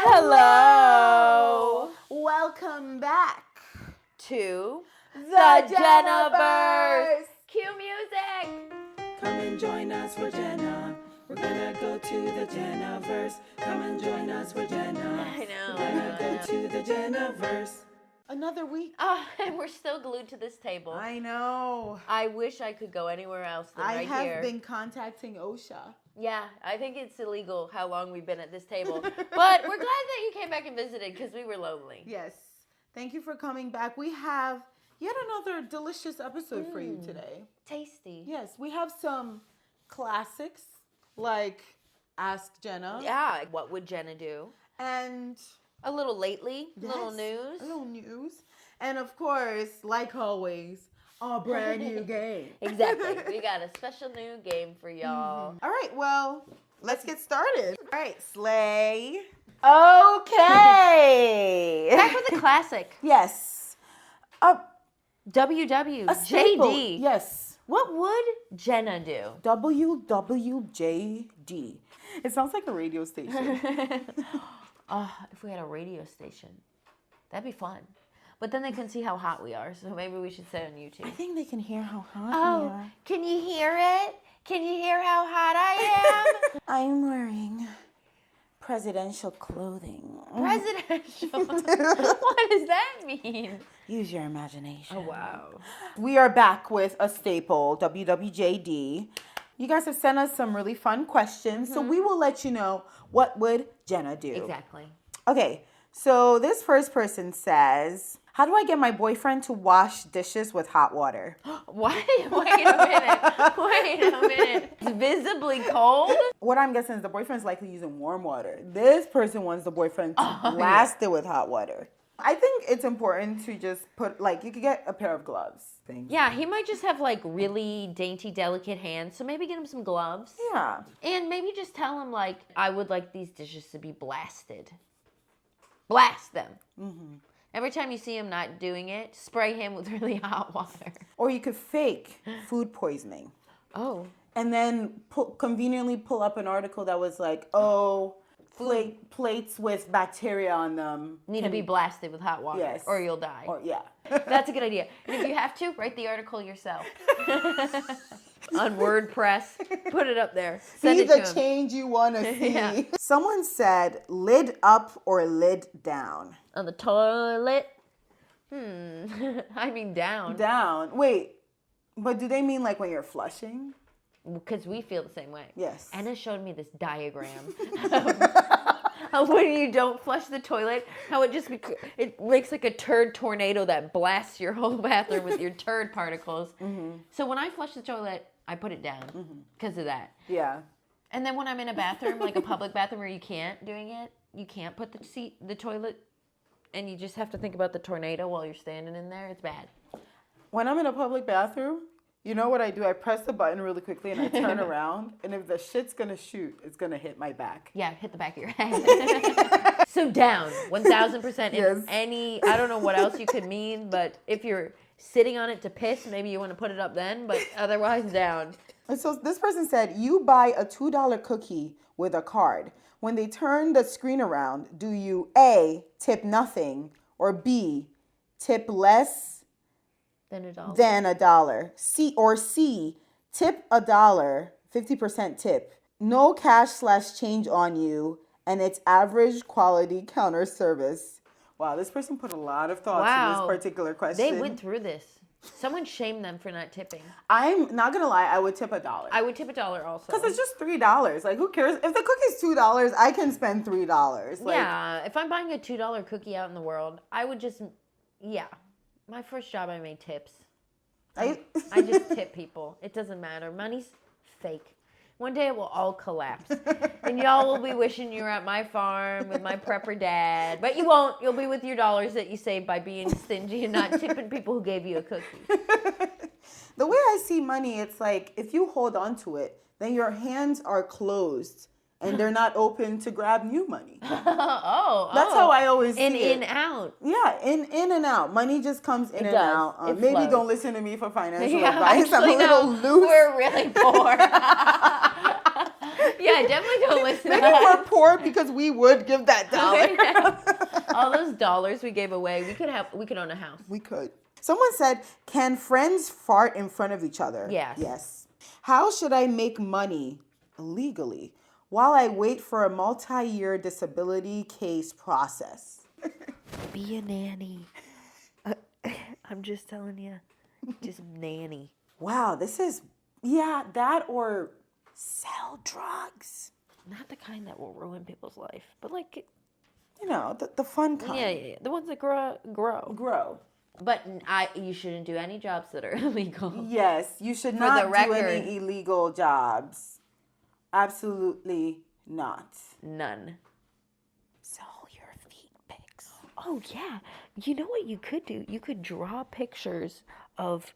Hello. Welcome back To the Jenaverse. Cue music. Come and join us for Jenna. We're gonna go to the Jenaverse. Come and join us for Jenna. I know. We're gonna go to the Jenaverse. Another week. Oh, and we're still glued to this table. I know. I wish I could go anywhere else than I right have here. been contacting OSHA. Yeah, I think it's illegal how long we've been at this table. But we're glad that you came back and visited because we were lonely. Yes. Thank you for coming back. We have yet another delicious episode for you today. Tasty. Yes, we have some classics like Ask Jenna. Yeah, what would Jenna do? And A little lately, yes, little news. A little news. And of course, like always, a brand new game. Exactly. We got a special new game for y'all. All right, well, let's get started. All right, Slay. Okay. Back with the classic. Yes. WW. A staple. JD. Yes. What would Jenna do? WWJD. It sounds like a radio station. If we had a radio station, that'd be fun. But then they can see how hot we are, so maybe we should say it on YouTube. I think they can hear how hot we Oh, are. can you hear it? Can you hear how hot I am? I'm wearing presidential clothing. Presidential. What does that mean? Use your imagination. Oh, wow. We are back with a staple, WWJD. You guys have sent us some really fun questions, so we will let you know what would Jenna do. Exactly. Okay, so this first person says, how do I get my boyfriend to wash dishes with hot water? What? Wait a minute. It's visibly cold? What I'm guessing is the boyfriend's likely using warm water. This person wants the boyfriend to blast it with hot water. I think it's important to just put, you could get a pair of gloves. Yeah, he might just have really dainty, delicate hands, so maybe get him some gloves. Yeah. And maybe just tell him, I would like these dishes to be blasted. Blast them. Mm-hmm. Every time you see him not doing it, spray him with really hot water. Or you could fake food poisoning. Oh. And then conveniently pull up an article that was plates with bacteria on them Need to be blasted with hot water. Yes. Or you'll die. Or, yeah. That's a good idea. And if you have to, write the article yourself. On WordPress. Put it up there. Send See it to the him. change you want to see. Yeah. Someone said lid up or lid down. On the toilet. I mean down. Down. Wait, but do they mean when you're flushing? Because we feel the same way. Yes. Anna showed me this diagram of when you don't flush the toilet, how it makes like a turd tornado that blasts your whole bathroom with your turd particles. Mm-hmm. So when I flush the toilet, I put it down because of that. Yeah. And then when I'm in a bathroom, like a public bathroom where you can't put the toilet, and you just have to think about the tornado while you're standing in there. It's bad. When I'm in a public bathroom, you know what I do? I press the button really quickly and I turn around. And if the shit's going to shoot, it's going to hit my back. Yeah, hit the back of your head. So down, 1,000%. Yes. I don't know what else you could mean, but if you're sitting on it to piss, maybe you want to put it up then, but otherwise down. And so this person said, you buy a $2 cookie with a card. When they turn the screen around, do you A, tip nothing, or B, tip less Than $1. than $1? C, tip $1, 50% tip. No cash/change on you, and it's average quality counter service. Wow, this person put a lot of thought to this particular question. They went through this. Someone shamed them for not tipping. I'm not gonna lie, I would tip $1. I would tip $1 also. Because it's just $3. Who cares? If the cookie's $2, I can spend $3. Yeah, if I'm buying a $2 cookie out in the world, I would just, My first job, I made tips. I just tip people. It doesn't matter. Money's fake. One day it will all collapse. And y'all will be wishing you were at my farm with my prepper dad. But you won't. You'll be with your dollars that you saved by being stingy and not tipping people who gave you a cookie. The way I see money, it's if you hold on to it, then your hands are closed and they're not open to grab new money. That's how I always see it. In, out. Yeah, in and out. Money just comes in and out. Maybe flows. Don't listen to me for financial Yeah, advice. actually, I'm a little loose. We're really poor. Yeah, definitely don't listen Maybe to us. we're poor because we would give that dollar. All those dollars we gave away, we could own a house. We could. Someone said, can friends fart in front of each other? Yes. Yes. How should I make money legally while I wait for a multi-year disability case process? Be a nanny. I'm just telling you. Just nanny. Wow, this is, that or sell drugs. Not the kind that will ruin people's life, but like, You know, the fun kind. yeah. The ones that grow. Grow. But you shouldn't do any jobs that are illegal. Yes, you should For not the do record. any illegal jobs. Absolutely not. None. Sell your feet pics. Oh, yeah. You know what you could do? You could draw pictures of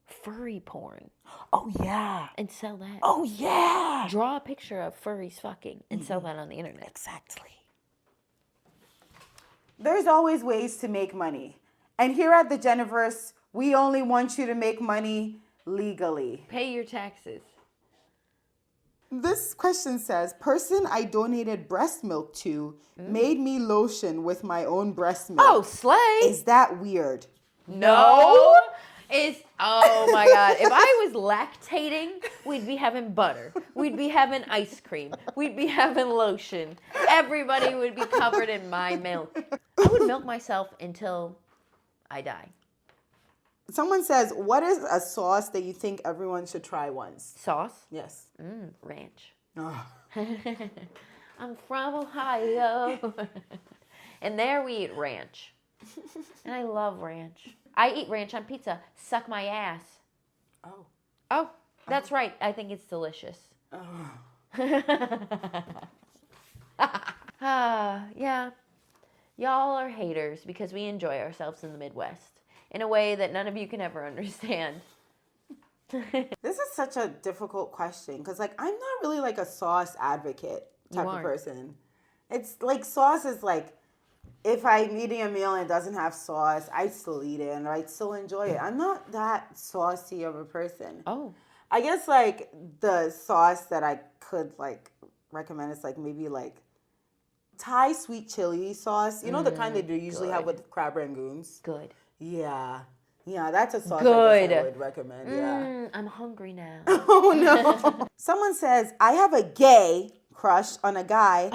furry porn Oh, yeah. and sell that. Oh, yeah. Draw a picture of furries fucking and sell that on the internet. Exactly. There's always ways to make money. And here at the Jenaverse, we only want you to make money legally. Pay your taxes. This question says, person I donated breast milk to made me lotion with my own breast milk. Oh, slay. Is that weird? No. Oh my God. If I was lactating, we'd be having butter. We'd be having ice cream. We'd be having lotion. Everybody would be covered in my milk. I would milk myself until I die. Someone says, what is a sauce that you think everyone should try once? Sauce? Yes. Ranch. Oh. I'm from Ohio. And there we eat ranch. And I love ranch. I eat ranch on pizza. Suck my ass. Oh. Oh, that's right. I think it's delicious. Yeah. Y'all are haters because we enjoy ourselves in the Midwest in a way that none of you can ever understand. This is such a difficult question because, like, I'm not really like a sauce advocate type of aren't. person. It's like sauce is like, if I'm eating a meal and it doesn't have sauce, I still eat it and I still enjoy it. I'm not that saucy of a person. Oh. I guess like the sauce that I could like recommend is like maybe like Thai sweet chili sauce. You know the kind that you usually have with crab rangoons? Good. Yeah. Yeah, that's a sauce I Good. guess I would recommend. Yeah. I'm hungry now. Oh no. Someone says, I have a gay crush on a guy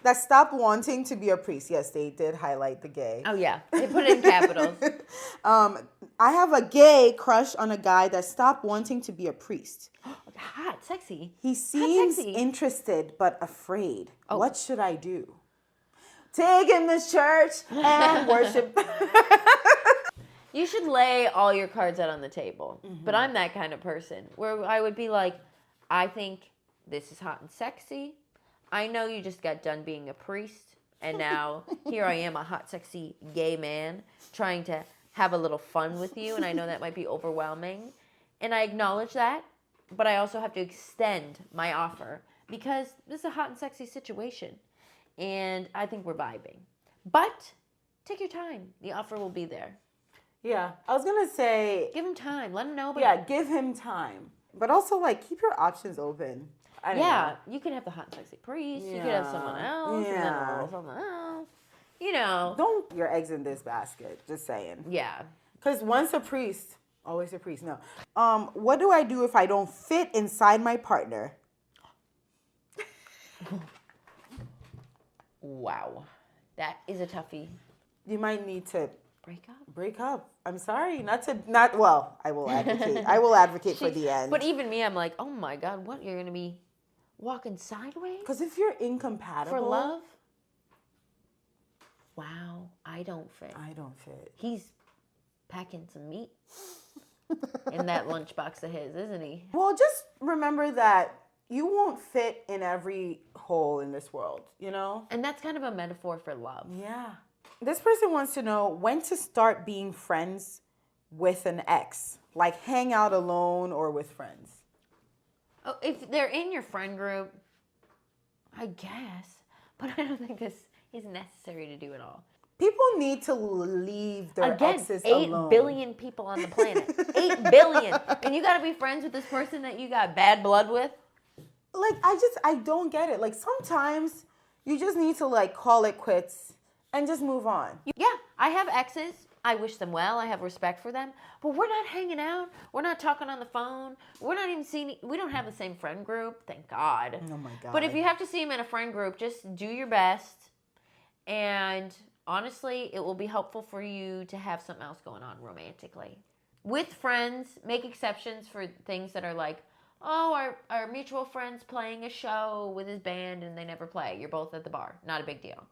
that stopped wanting to be a priest. Yes, they did highlight the gay. Oh, yeah. They put it in capitals. I have a gay crush on a guy that stopped wanting to be a priest. Hot, sexy. He seems sexy. interested but afraid. What should I do? Take him to church and worship. You should lay all your cards out on the table. But I'm that kind of person where I would be like, I think this is hot and sexy. I know you just got done being a priest, and now here I am, a hot, sexy gay man, trying to have a little fun with you, and I know that might be overwhelming. And I acknowledge that, but I also have to extend my offer because this is a hot and sexy situation, and I think we're vibing. But take your time. The offer will be there. Yeah, I was going to say... Give him time. Let him know about it. give him time. But also, like, keep your options open. I don't know. You can have the hot and sexy priest. You could have someone else. And then someone else. You know. Don't put your eggs in this basket. Just saying. Yeah. Because once a priest, always a priest. No. What do I do if I don't fit inside my partner? Wow. That is a toughie. You might need to Break up. I'm sorry. Well, I will advocate. I will advocate for the end. But even me, I'm like, oh my God, what? You're going to be walking sideways? Because if you're incompatible. For love? Wow. I don't fit. He's packing some meat in that lunchbox of his, isn't he? Well, just remember that you won't fit in every hole in this world, you know? And that's kind of a metaphor for love. Yeah. This person wants to know when to start being friends with an ex. Like hang out alone or with friends. Oh, if they're in your friend group, I guess. But I don't think this is necessary to do at all. People need to leave their exes 8 alone. billion people on the planet. 8 billion. And you got to be friends with this person that you got bad blood with? like, I don't get it. Like, sometimes you just need to, like, call it quits and just move on. Yeah, I have exes. I wish them well. I have respect for them. But we're not hanging out. We're not talking on the phone. We're not even seeing... We don't have the same friend group. Thank God. Oh, my God. But if you have to see them in a friend group, just do your best. And honestly, it will be helpful for you to have something else going on romantically. With friends, make exceptions for things that are like, oh, our mutual friend's playing a show with his band and they never play. You're both at the bar. Not a big deal.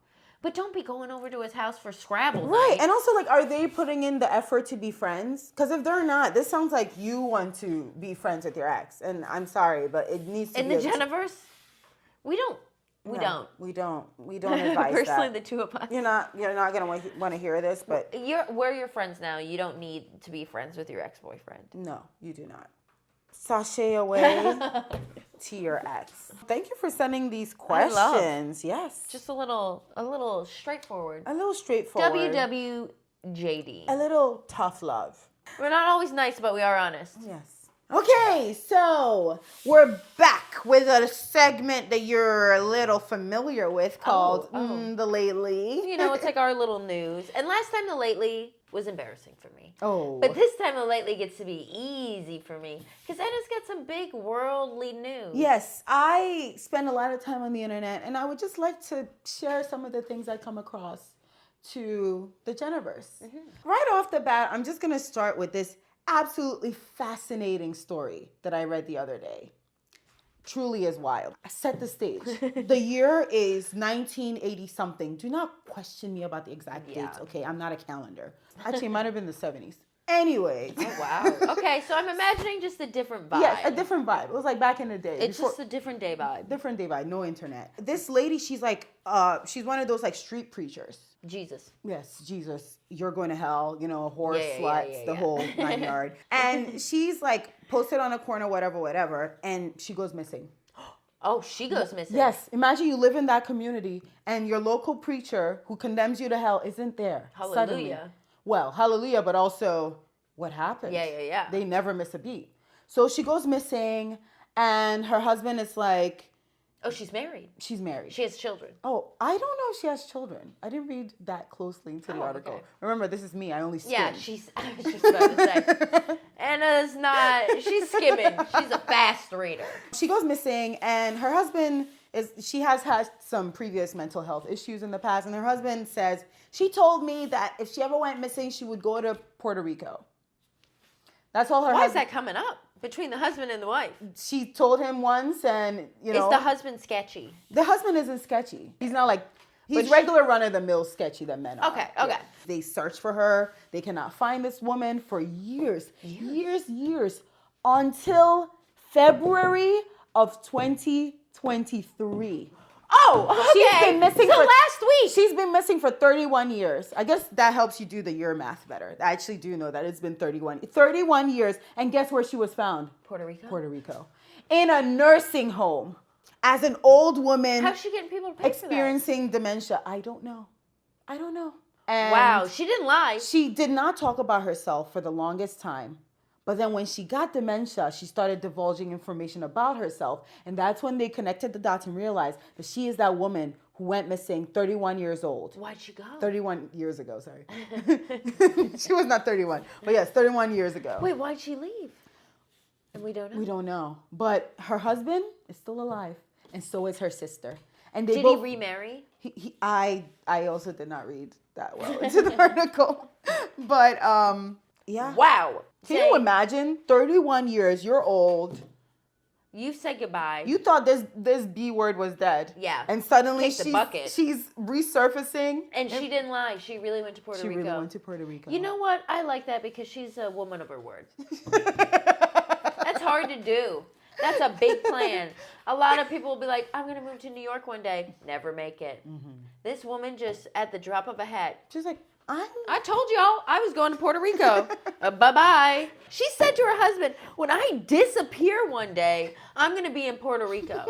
But don't be going over to his house for Scrabble Right. night. And also, like, are they putting in the effort to be friends? Because if they're not, this sounds like you want to be friends with your ex. And I'm sorry, but it needs to In be... the Jenaverse, we don't. We don't. We don't advise Personally, that. the two of us. You're not gonna want to hear this, but We're your friends now. You don't need to be friends with your ex-boyfriend. no, you do not. Sashay away to your ex. Thank you for sending these questions. Yes, Just a little straightforward. a little straightforward. WWJD. A little tough love. We're not always nice, but we are honest. Yes. Okay, so we're back with a segment that you're a little familiar with called The Lately. You know, it's like our little news. And last time the lately was embarrassing for me. Oh. But this time the lately gets to be easy for me. Because Edna's got some big worldly news. Yes, I spend a lot of time on the internet, and I would just like to share some of the things I come across to the Jenaverse. Right off the bat, I'm just going to start with this absolutely fascinating story that I read the other day. Truly is wild. I set the stage. The year is 1980 something. Do not question me about the exact dates, okay? I'm not a calendar. Actually, it might have been the 70s. Anyway. Oh, wow. Okay, so I'm imagining just a different vibe. Yes, a different vibe. It was like back in the day. It's just a different day vibe. Different day vibe, no internet. This lady, she's like, she's one of those like street preachers. Jesus. Yes, Jesus, you're going to hell, you know, whore, Yeah, sluts, the whole 9 yard. And she's like posted on a corner, whatever, and she goes missing. Oh, she goes missing. Yes, imagine you live in that community and your local preacher who condemns you to hell isn't there. Hallelujah. Suddenly. Well, hallelujah, but also what happened? Yeah. They never miss a beat. So she goes missing and her husband is like... Oh, she's married. She's married. She has children. Oh, I don't know if she has children. I didn't read that closely into the article. Okay. Remember, this is me. I only skim. Yeah, I was just about to say. Anna's not, she's skimming. She's a fast reader. She goes missing, and her husband she has had some previous mental health issues in the past, and her husband says, she told me that if she ever went missing, she would go to Puerto Rico. That's all her Why is husband... that coming up between the husband and the wife? She told him once, and, you know... Is the husband sketchy? The husband isn't sketchy. He's not like... He's regular run-of-the-mill sketchy that men are. Okay. Yeah. They search for her. They cannot find this woman for years, until February of 2023. Oh, okay. She's been missing so last week. She's been missing for 31 years. I guess that helps you do the year math better. I actually do know that it's been 31 years. And guess where she was found? Puerto Rico. Puerto Rico. In a nursing home. As an old woman. How's she getting people to pay experiencing dementia? I don't know. And wow, she didn't lie. She did not talk about herself for the longest time. But then when she got dementia, she started divulging information about herself. And that's when they connected the dots and realized that she is that woman who went missing 31 years old. Why'd she go? 31 years ago, sorry. She was not 31. But yes, 31 years ago. Wait, why'd she leave? And we don't know. We don't know. But her husband is still alive. And so is her sister. And Did he remarry? I also did not read that well into the article. But yeah. Wow. Can you imagine? 31 years, you're old. You said goodbye. You thought this B word was dead. Yeah. And suddenly she's resurfacing. And she didn't lie. She really went to Puerto Rico. She really went to Puerto Rico. You know what? I like that because she's a woman of her word. That's hard to do. That's a big plan. A lot of people will be like, I'm going to move to New York one day. Never make it. Mm-hmm. This woman just, at the drop of a hat. She's like, I told y'all I was going to Puerto Rico. Bye-bye. She said to her husband, when I disappear one day, I'm going to be in Puerto Rico.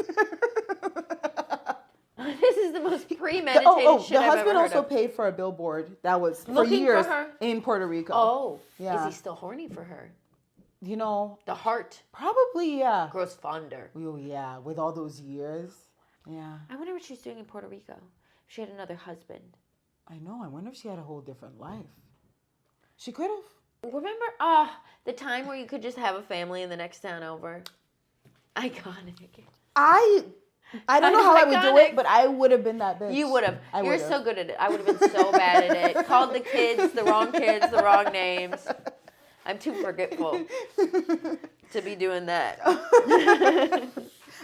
This is the most premeditated shit I've ever heard. The husband also paid for a billboard that was for years in Puerto Rico. Oh, yeah. Is he still horny for her? The heart probably, yeah. grows fonder. Oh, yeah, with all those years. Yeah. I wonder what she's doing in Puerto Rico. If she had another husband. I know. I wonder if she had a whole different life. She could have. Remember the time where you could just have a family in the next town over? Iconic. I don't know how I would do Iconic. it, but I would have been that bitch. You would have. I You're would've. so good at it. I would have been so bad at it. Called the kids, the wrong names. I'm too forgetful to be doing that.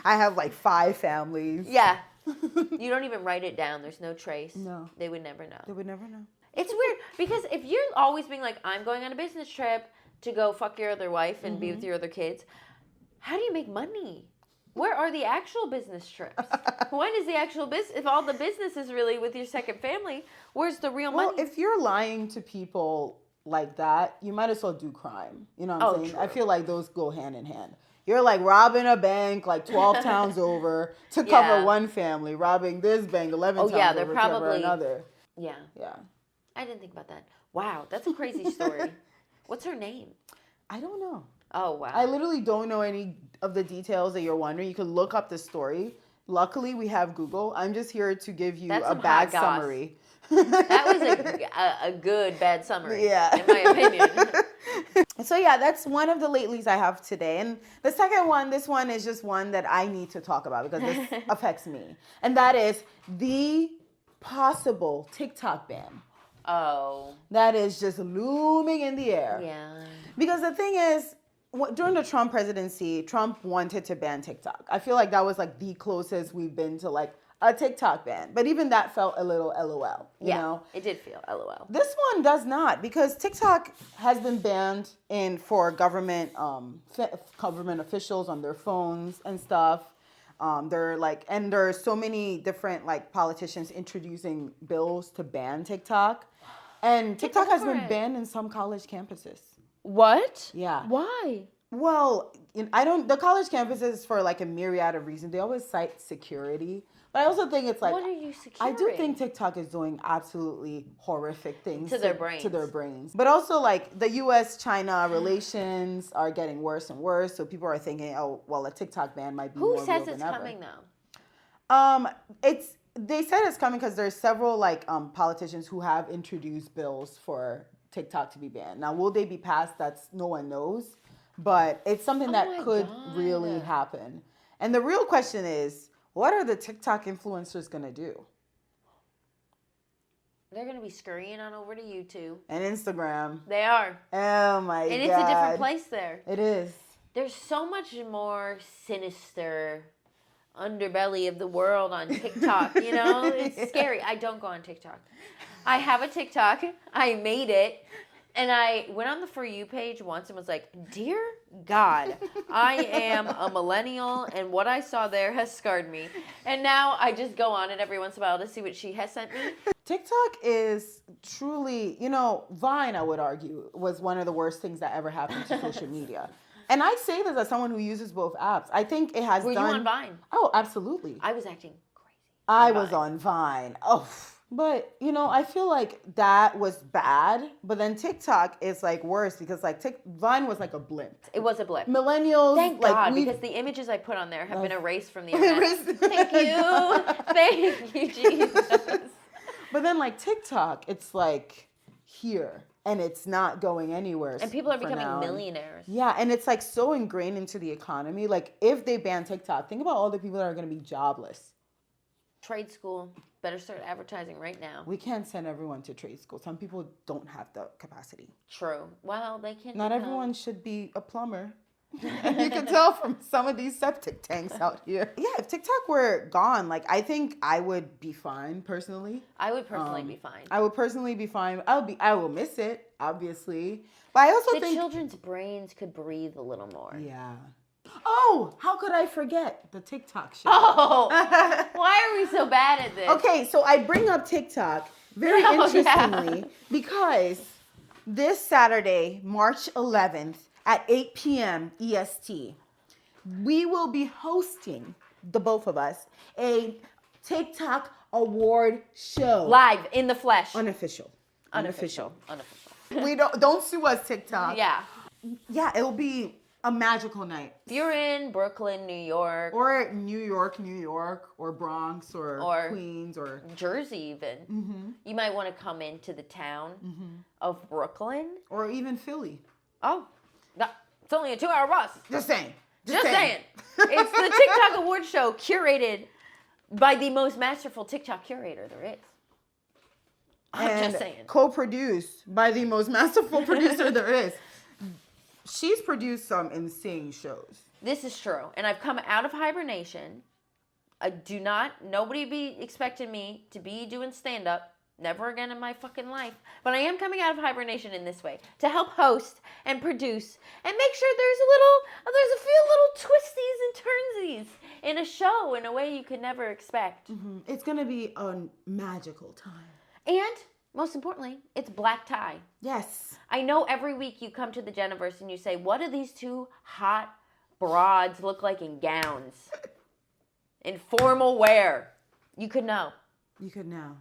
I have like 5 families. Yeah. You don't even write it down. There's no trace. No. They would never know. They would never know. It's weird because if you're always being like, I'm going on a business trip to go fuck your other wife and be with your other kids, how do you make money? Where are the actual business trips? When is the actual business? If all the business is really with your second family, where's the real Well, money? if you're lying to people like that, you might as well do crime. You know what I'm saying? True. I feel like those go hand in hand. You're like robbing a bank like 12 towns over to cover one family, robbing this bank 11 towns they're over to cover probably another. Yeah. Yeah. I didn't think about that. Wow, that's a crazy story. What's her name? I don't know. Oh, wow. I literally don't know any of the details that you're wondering. You can look up the story. Luckily, we have Google. I'm just here to give you That's a some bad hot goss. summary. That was a good bad summary. Yeah. In my opinion. So yeah, that's one of the latelys I have today. And the second one, this one is just one that I need to talk about because this affects me. And that is the possible TikTok ban. Oh. That is just looming in the air. Yeah. Because the thing is, during the Trump presidency, Trump wanted to ban TikTok. I feel like that was like the closest we've been to like a TikTok ban. But even that felt a little LOL, you know? It did feel LOL. This one does not, because TikTok has been banned for government government officials on their phones and stuff. They're like, and there are so many different like politicians introducing bills to ban TikTok, and TikTok has been banned in some college campuses. What? Yeah. Why? Well, the college campuses, for like a myriad of reasons, they always cite security. But I also think it's like, What are you I securing? do think TikTok is doing absolutely horrific things To their brains. To their brains. But also like the U.S.-China relations are getting worse and worse. So people are thinking, oh, well, a TikTok ban might be more Who real says than it's ever. coming though? They said it's coming because there's several like politicians who have introduced bills for TikTok to be banned. Now, will they be passed? That's no one knows. But it's something Oh that my could God. really happen. And the real question is, what are the TikTok influencers going to do? They're going to be scurrying on over to YouTube. And Instagram. They are. Oh my God. And it's a different place there. It is. There's so much more sinister underbelly of the world on TikTok, you know? It's scary. I don't go on TikTok. I have a TikTok. I made it. And I went on the For You page once and was like, dear God, I am a millennial and what I saw there has scarred me. And now I just go on it every once in a while to see what she has sent me. TikTok is truly, Vine, I would argue, was one of the worst things that ever happened to social media. And I say this as someone who uses both apps. I think it has Were done... you on Vine? Oh, absolutely. I was acting crazy. I was on Vine. Oh, but I feel like that was bad. But then TikTok is like worse because like Vine was like a blimp. It was a blip. Millennials, Thank like God, because the images I put on there have been erased from the internet. Erased. Thank you. Thank you, Jesus. But then like TikTok, it's like here and it's not going anywhere. And people are for becoming now. millionaires. Yeah, and it's like so ingrained into the economy. Like if they ban TikTok, think about all the people that are going to be jobless. Trade school. Better start advertising right now. We can't send everyone to trade school. Some people don't have the capacity. True. Well, they can. Not everyone should be a plumber. And you can tell from some of these septic tanks out here. Yeah, if TikTok were gone, like I think I would be fine personally. I would personally be fine. I would personally be fine. I will miss it, obviously. But I also The think children's brains could breathe a little more. yeah. Oh, how could I forget the TikTok shit? Oh, why are we so bad at this? Okay, so I bring up TikTok very Oh, interestingly because this Saturday, March 11th at 8 p.m. EST, we will be hosting, the both of us, a TikTok award show. Live in the flesh. Unofficial. Unofficial. We don't sue us, TikTok. Yeah. Yeah, it'll be a magical night. If you're in Brooklyn, New York, Or New York, or Bronx, or Queens, or Jersey even, you might want to come into the town of Brooklyn. or even Philly. Oh, it's only a 2-hour bus. Just saying. Just saying. It's the TikTok award show curated by the most masterful TikTok curator there is. I'm just saying. Co-produced by the most masterful producer there is. She's produced some insane shows. This is true. And I've come out of hibernation. Nobody be expecting me to be doing stand-up. Never again in my fucking life. But I am coming out of hibernation in this way. To help host and produce and make sure there's a few little twisties and turnsies in a show in a way you could never expect. It's going to be a magical time. And, most importantly, it's black tie. Yes. I know every week you come to the Jenaverse and you say, what do these two hot broads look like in gowns? In formal wear. You could know. You could know.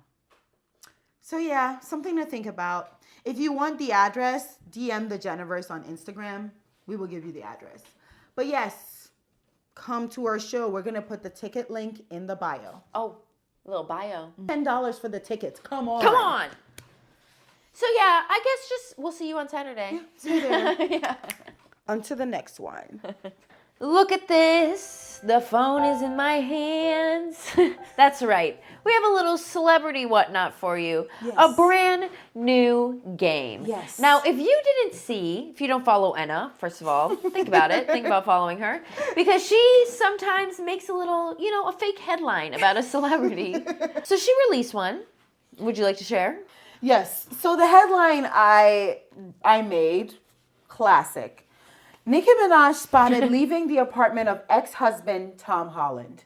So yeah, something to think about. If you want the address, DM the Jenaverse on Instagram. We will give you the address. But yes, come to our show. We're going to put the ticket link in the bio. Oh, a little bio. $10 for the tickets. Come on. Come on. So yeah, I guess we'll see you on Saturday. Yeah, see you there. Yeah. On to the next one. Look at this. The phone is in my hands. That's right. We have a little celebrity whatnot for you. Yes. A brand new game. Yes. Now, if you don't follow Enna, first of all, think about it. Think about following her. Because she sometimes makes a fake headline about a celebrity. So she released one. Would you like to share? Yes. So the headline I made, classic. Nicki Minaj spotted leaving the apartment of ex-husband Tom Holland.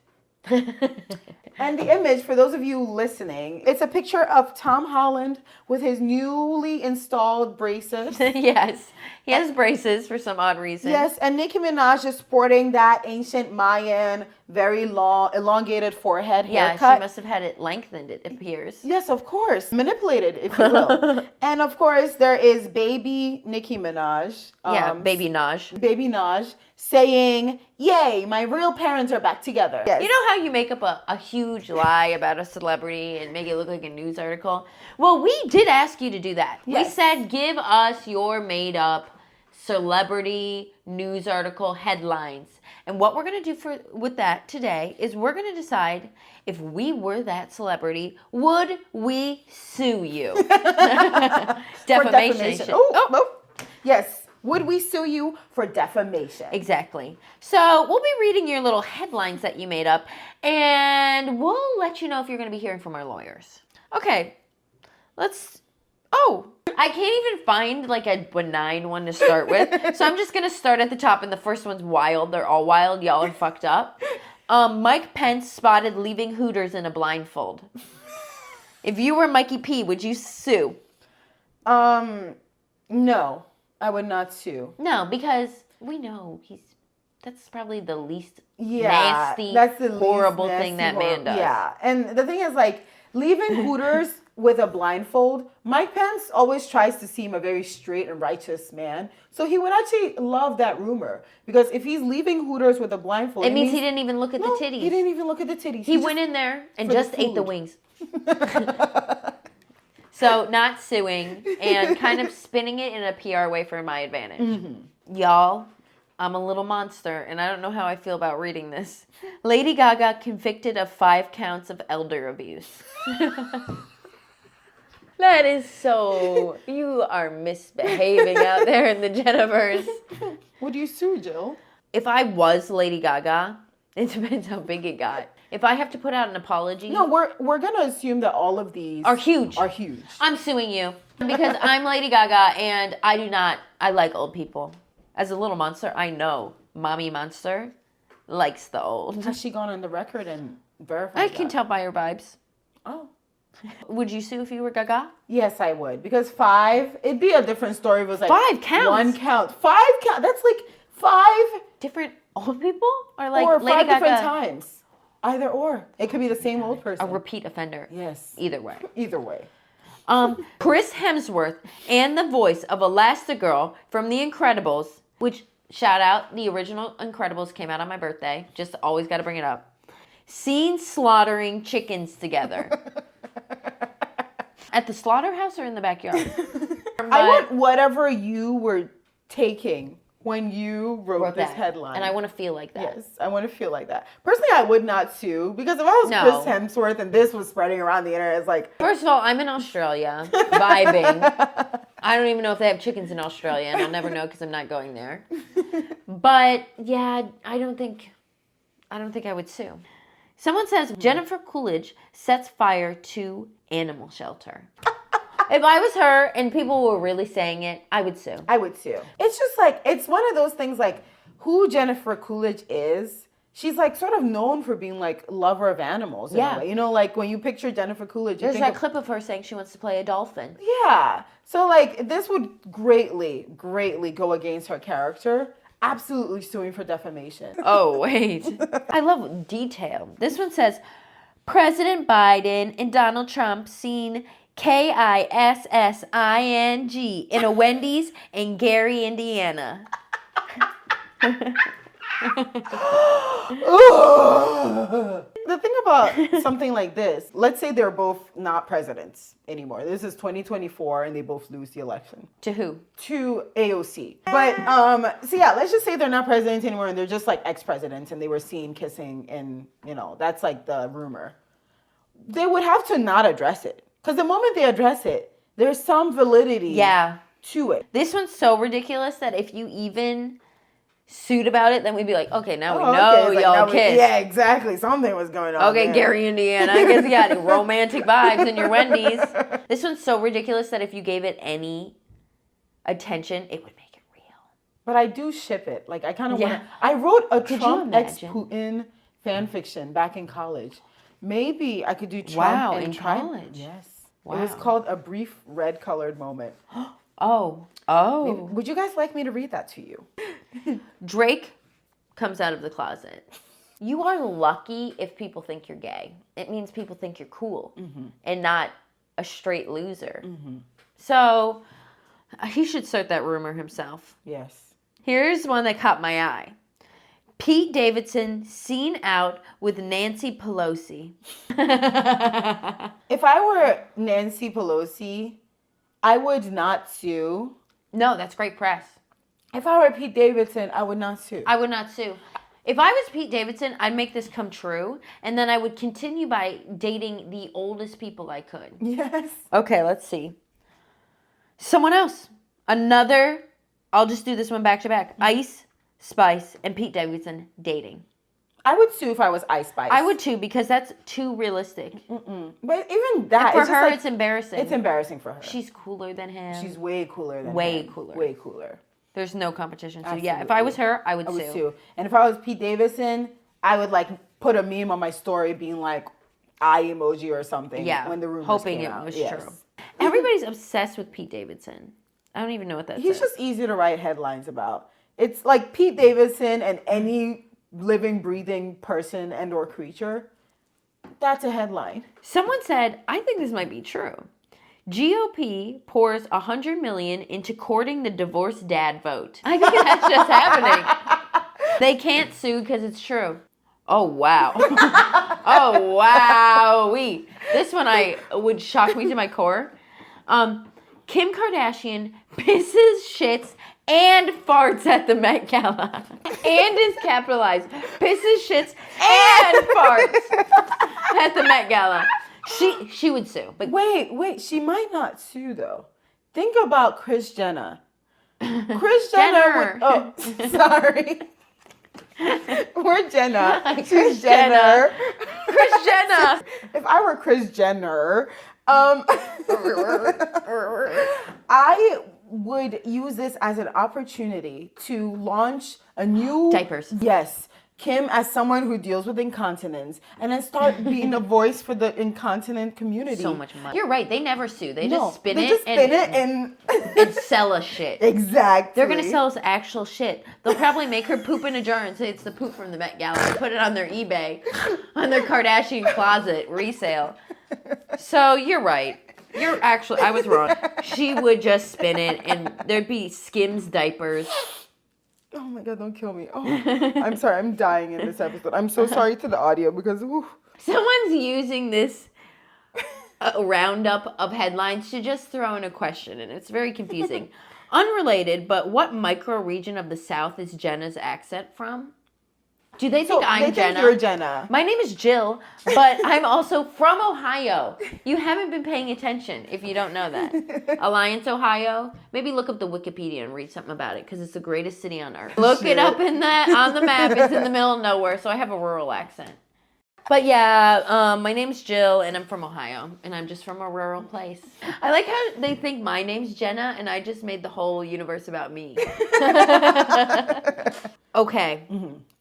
And the image, for those of you listening, it's a picture of Tom Holland with his newly installed braces. Yes. He has braces for some odd reason. Yes, and Nicki Minaj is sporting that ancient Mayan, very long, elongated forehead haircut. Yeah, she must have had it lengthened, it appears. Yes, of course. Manipulated, if you will. And of course, there is baby Nicki Minaj. Baby Naj. Baby Naj saying, "Yay, my real parents are back together." Yes. You know how you make up a huge lie about a celebrity and make it look like a news article? Well, we did ask you to do that. Yes. We said, give us your made up celebrity news article headlines. And what we're going to do with that today is we're going to decide if we were that celebrity, would we sue you? Defamation. Oh. Yes. Would we sue you for defamation? Exactly. So we'll be reading your little headlines that you made up, and we'll let you know if you're going to be hearing from our lawyers. Okay. I can't even find like a benign one to start with. So I'm just going to start at the top, and the first one's wild. They're all wild. Y'all are fucked up. Mike Pence spotted leaving Hooters in a blindfold. If you were Mikey P, would you sue? No. I would not sue. No, because we know that's probably the least nasty, horrible thing that man does. Yeah. And the thing is, like, leaving Hooters with a blindfold, Mike Pence always tries to seem a very straight and righteous man. So he would actually love that rumor. Because if he's leaving Hooters with a blindfold... It means he didn't even look at the titties. He didn't even look at the titties. He went in there and just ate the wings. So not suing and kind of spinning it in a PR way for my advantage. Mm-hmm. Y'all, I'm a little monster, and I don't know how I feel about reading this. Lady Gaga convicted of 5 counts of elder abuse. That is so... You are misbehaving out there in the Jenaverse. Would you sue, Jill? If I was Lady Gaga, it depends how big it got. If I have to put out an apology... No, we're going to assume that all of these... Are huge. I'm suing you. Because I'm Lady Gaga, and I like old people. As a little monster, I know Mommy Monster likes the old. Has she gone on the record and verified I can tell by her vibes. Oh. Would you sue if you were Gaga? Yes, I would. Because 5, it'd be a different story if it was like... 5 counts? 1 count. 5 count. That's like 5... Different old people? Or like or Lady 5 Gaga? different times. Either or. It could be the same old person. A repeat offender. Yes. Either way. Either way. Chris Hemsworth and the voice of Elastigirl from The Incredibles, which, shout out, the original Incredibles came out on my birthday. Just always got to bring it up. Seen slaughtering chickens together. At the slaughterhouse or in the backyard? I want whatever you were taking when you wrote this that headline. And I want to feel like that. Yes, I want to feel like that. Personally, I would not sue, because if I was No. Chris Hemsworth and this was spreading around the internet, it's like... First of all, I'm in Australia, vibing. I don't even know if they have chickens in Australia, and I'll never know because I'm not going there. But yeah, I don't think I would sue. Someone says Jennifer Coolidge sets fire to animal shelter. If I was her and people were really saying it, I would sue. I would too. It's just like, it's one of those things, like, who Jennifer Coolidge is, she's like sort of known for being like lover of animals in a way. You know, like when you picture Jennifer Coolidge, you There's think that clip of her saying she wants to play a dolphin. Yeah. So like, this would greatly go against her character. Absolutely suing for defamation. Oh, wait. I love detail. This one says, President Biden and Donald Trump seen KISSING in a Wendy's in Gary, Indiana. The thing about something like this, let's say they're both not presidents anymore. This is 2024 and they both lose the election. To who? To AOC. But, so yeah, let's just say they're not presidents anymore and they're just like ex-presidents and they were seen kissing and, you know, that's like the rumor. They would have to not address it. Because the moment they address it, there's some validity to it. This one's so ridiculous that if you even sued about it, then we'd be like, okay, now we know okay. y'all kissed. Yeah, exactly. Something was going on. Okay, there. Gary, Indiana. I guess you got romantic vibes in your Wendy's. This one's so ridiculous that if you gave it any attention, it would make it real. But I do ship it. Like, I kind of want to... I wrote a Trump x Putin fan fiction back in college. Maybe I could do Trump in college. Yes. Wow. It was called A Brief Red-Colored Moment. Oh. Maybe, would you guys like me to read that to you? Drake comes out of the closet. You are lucky if people think you're gay. It means people think you're cool and not a straight loser. So he should start that rumor himself. Yes. Here's one that caught my eye. Pete Davidson seen out with Nancy Pelosi. If I were Nancy Pelosi, I would not sue. No, that's great press. If I were Pete Davidson, I would not sue. I would not sue. If I was Pete Davidson, I'd make this come true, and then I would continue by dating the oldest people I could. Yes. Okay, let's see. Someone else. Another, I'll just do this one back to back. Ice Spice and Pete Davidson dating. I would sue if I was Ice Spice. I would too, because that's too realistic. But even that, And for her, like, it's embarrassing. It's embarrassing for her. She's cooler than him. She's way cooler than him. Way cooler. Way cooler. There's no competition. So Absolutely. yeah, if I was her, I would sue. And if I was Pete Davidson, I would like put a meme on my story being like eye emoji or something. Yeah, when the rumors hoping came it out. was Yes. true. Everybody's obsessed with Pete Davidson. I don't even know what that He's says. just easy to write headlines about. It's like Pete Davidson and any living, breathing person and or creature. That's a headline. Someone said, I think this might be true. GOP pours $100 million into courting the divorced dad vote. I think that's just happening. They can't sue because it's true. Oh, wow. Oh, wow. This one would shock me to my core. Kim Kardashian pisses, shits, and farts at the Met Gala. And is capitalized. Pisses, shits, and farts at the Met Gala. She would sue. But Wait, she might not sue though. Think about Kris Jenner. Kris Jenner. Sorry. We're Jenna. Kris Jenner. Kris Jenner. If I were Kris Jenner, I would use this as an opportunity to launch a new... Diapers. Yes. Kim as someone who deals with incontinence and then start being a voice for the incontinent community. So much money. You're right. They never sue. They just spin they it just spin it and sell us shit. Exactly. They're going to sell us actual shit. They'll probably make her poop in a jar and say it's the poop from the Met Gala and put it on their eBay, on their Kardashian closet resale. So you're right. I was wrong. She would just spin it, and there'd be Skims diapers. Oh my God, don't kill me. Oh, I'm sorry, I'm dying in this episode. I'm so sorry to the audio because, whew. Someone's using this roundup of headlines to just throw in a question, and it's very confusing. Unrelated, but what micro region of the South is Jenna's accent from? Do they think I'm Jenna? Think you're Jenna. My name is Jill, but I'm also from Ohio. You haven't been paying attention if you don't know that. Alliance, Ohio. Maybe look up the Wikipedia and read something about it because it's the greatest city on earth. Look it up on the map. It's in the middle of nowhere, so I have a rural accent. But yeah, my name's Jill, and I'm from Ohio, and I'm just from a rural place. I like how they think my name's Jenna, and I just made the whole universe about me. Okay,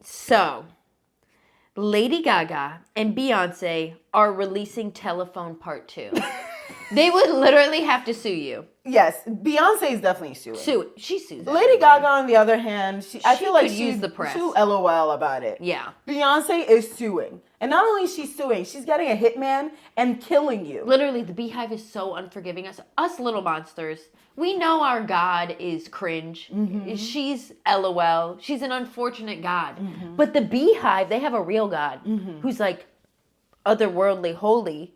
so Lady Gaga and Beyonce are releasing Telephone Part 2. They would literally have to sue you. Yes, Beyonce is definitely suing. She sues. Lady Gaga, on the other hand, I feel like could use the press. Too LOL about it. Yeah. Beyonce is suing. And not only is she suing, she's getting a hitman and killing you. Literally, the Beehive is so unforgiving. Us little monsters, we know our God is cringe. Mm-hmm. She's LOL. She's an unfortunate God. Mm-hmm. But the Beehive, they have a real God who's like otherworldly, holy,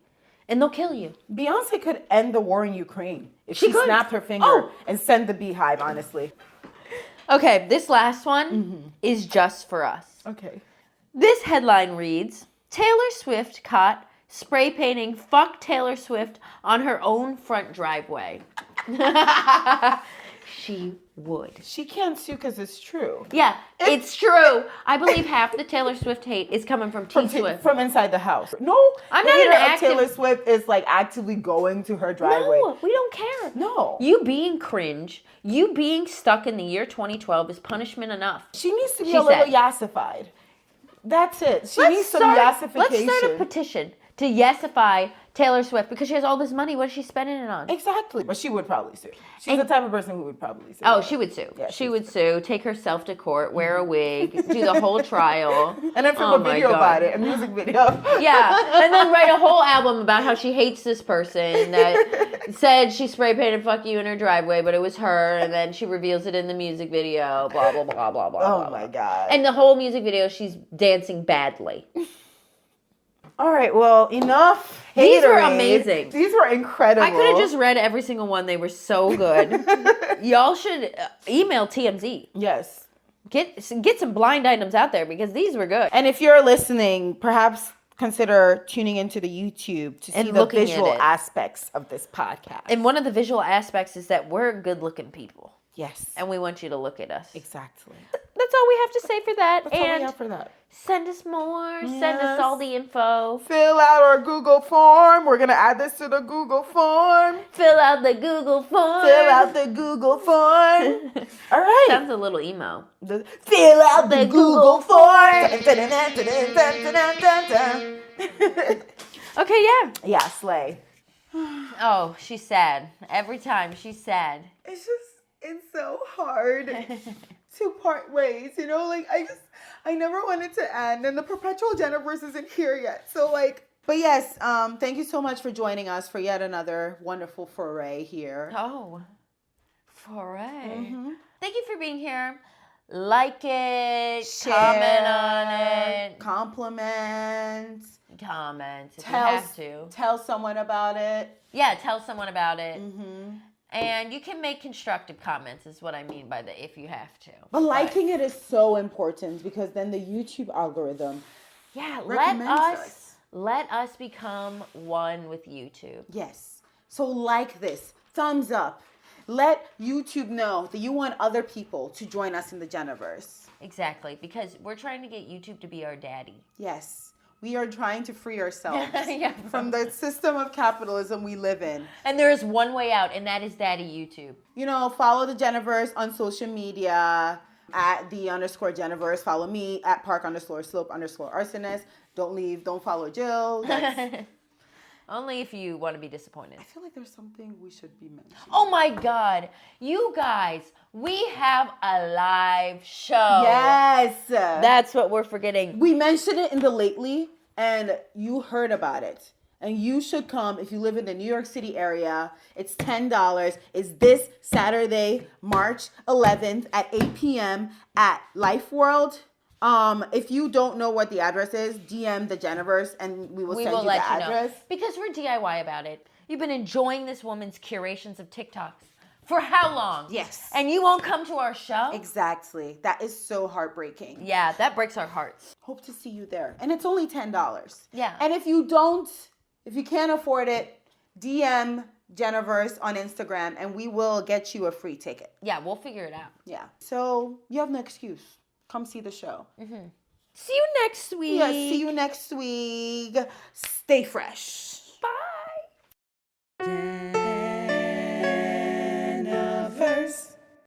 and they'll kill you. Beyonce could end the war in Ukraine if she snapped her finger and sent the Beehive, honestly. Okay, this last one is just for us. Okay. This headline reads, Taylor Swift caught spray painting "Fuck Taylor Swift" on her own front driveway. She would. She can't sue because it's true. Yeah, it's true. I believe half the Taylor Swift hate is coming from Swift. From inside the house. No, I'm not an active... Taylor Swift is like actively going to her driveway. No, we don't care. No. You being cringe, you being stuck in the year 2012 is punishment enough. She needs to be a little yassified. That's it. She needs some yassification. Let's start a petition to yassify Taylor Swift because she has all this money. What is she spending it on? Exactly. But she would probably sue. She's the type of person who would probably sue. Oh, she would sue. Yeah, she would sue, take herself to court, wear a wig, do the whole trial. And then film a video about it, a music video. Yeah. And then write a whole album about how she hates this person that said she spray painted "fuck you" in her driveway, but it was her. And then she reveals it in the music video, blah, blah, blah, blah, blah. Oh, my God. And the whole music video, she's dancing badly. All right, well, enough. These were amazing. These were incredible. I could have just read every single one. They were so good. Y'all should email TMZ. Yes. Get some blind items out there because these were good. And if you're listening, perhaps consider tuning into the YouTube to see the visual aspects of this podcast. And one of the visual aspects is that we're good-looking people. Yes. And we want you to look at us. Exactly. That's all we have to say for that. That's all we have for that. Send us more. Yes. Send us all the info. Fill out our Google form. We're going to add this to the Google form. Fill out the Google form. Fill out the Google form. All right. Sounds a little emo. Fill out the Google form. Okay, yeah. Yeah, slay. Oh, she's sad. Every time she's sad. It's so hard to part ways, you know? Like, I never wanted to end, and the perpetual Jenaverse isn't here yet. So, but yes, thank you so much for joining us for yet another wonderful foray here. Oh, foray. Mm-hmm. Thank you for being here. Like it, share, comment on it. Comment if you have to. Tell someone about it. Yeah, tell someone about it. Mm-hmm. And you can make constructive comments is what I mean by the if you have to. But liking it is so important because then the YouTube algorithm let us become one with YouTube. Yes. So like this. Thumbs up. Let YouTube know that you want other people to join us in the Jenaverse. Exactly. Because we're trying to get YouTube to be our daddy. Yes. We are trying to free ourselves from the system of capitalism we live in. And there is one way out, and that is Daddy YouTube. You know, follow the Jenaverse on social media at @the_Jenaverse. Follow me at @park_slope_arsonist. Don't follow Jill. That's... Only if you want to be disappointed. I feel like there's something we should be mentioning. Oh my God. You guys, we have a live show. Yes. That's what we're forgetting. We mentioned it in the lately, and you heard about it. And you should come if you live in the New York City area. It's $10. It's this Saturday, March 11th at 8 p.m. at Life World. If you don't know what the address is, DM the Jenaverse and we will send you the address. Because we're DIY about it. You've been enjoying this woman's curations of TikToks for how long? Yes. And you won't come to our show? Exactly. That is so heartbreaking. Yeah, that breaks our hearts. Hope to see you there. And it's only $10. Yeah. And if you can't afford it, DM Jenaverse on Instagram and we will get you a free ticket. Yeah, we'll figure it out. Yeah. So you have no excuse. Come see the show. See you next week. Yeah, see you next week. Stay fresh.